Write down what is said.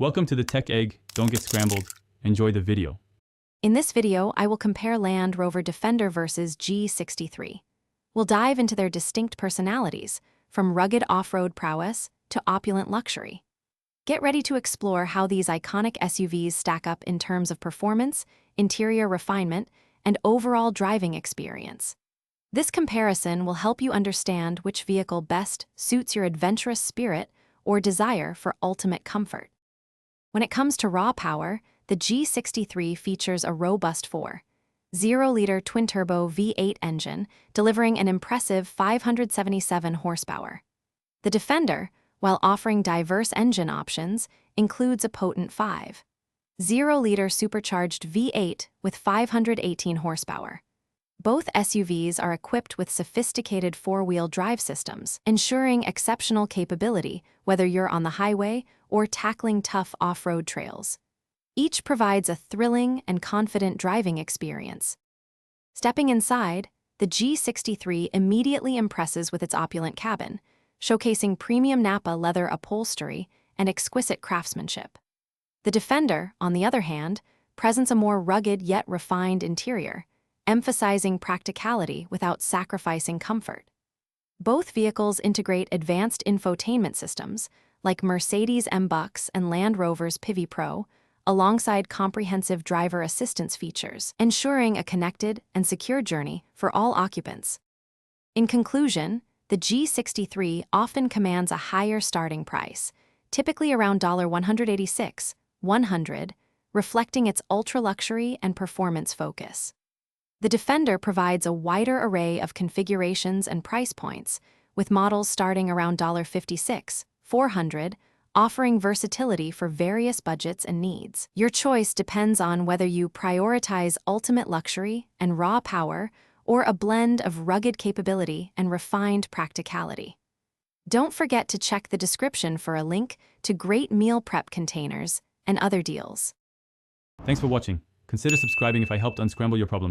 Welcome to the Tech Egg. Don't get scrambled. Enjoy the video. In this video, I will compare Land Rover Defender versus G63. We'll dive into their distinct personalities, from rugged off-road prowess to opulent luxury. Get ready to explore how these iconic SUVs stack up in terms of performance, interior refinement, and overall driving experience. This comparison will help you understand which vehicle best suits your adventurous spirit or desire for ultimate comfort. When it comes to raw power, the G63 features a robust 4.0-liter twin-turbo V8 engine, delivering an impressive 577 horsepower. The Defender, while offering diverse engine options, includes a potent 5.0-liter supercharged V8 with 518 horsepower. Both SUVs are equipped with sophisticated four-wheel drive systems, ensuring exceptional capability whether you're on the highway or tackling tough off-road trails. Each provides a thrilling and confident driving experience. Stepping inside, the G63 immediately impresses with its opulent cabin, showcasing premium Napa leather upholstery and exquisite craftsmanship. The Defender, on the other hand, presents a more rugged yet refined interior, emphasizing practicality without sacrificing comfort. Both vehicles integrate advanced infotainment systems, like Mercedes-AMG and Land Rover's Pivi Pro, alongside comprehensive driver assistance features, ensuring a connected and secure journey for all occupants. In conclusion, the G63 often commands a higher starting price, typically around $186,100, reflecting its ultra-luxury and performance focus. The Defender provides a wider array of configurations and price points, with models starting around $56,400, offering versatility for various budgets and needs. Your choice depends on whether you prioritize ultimate luxury and raw power or a blend of rugged capability and refined practicality. Don't forget to check the description for a link to great meal prep containers and other deals. Thanks for watching. Consider subscribing if I helped unscramble your problems.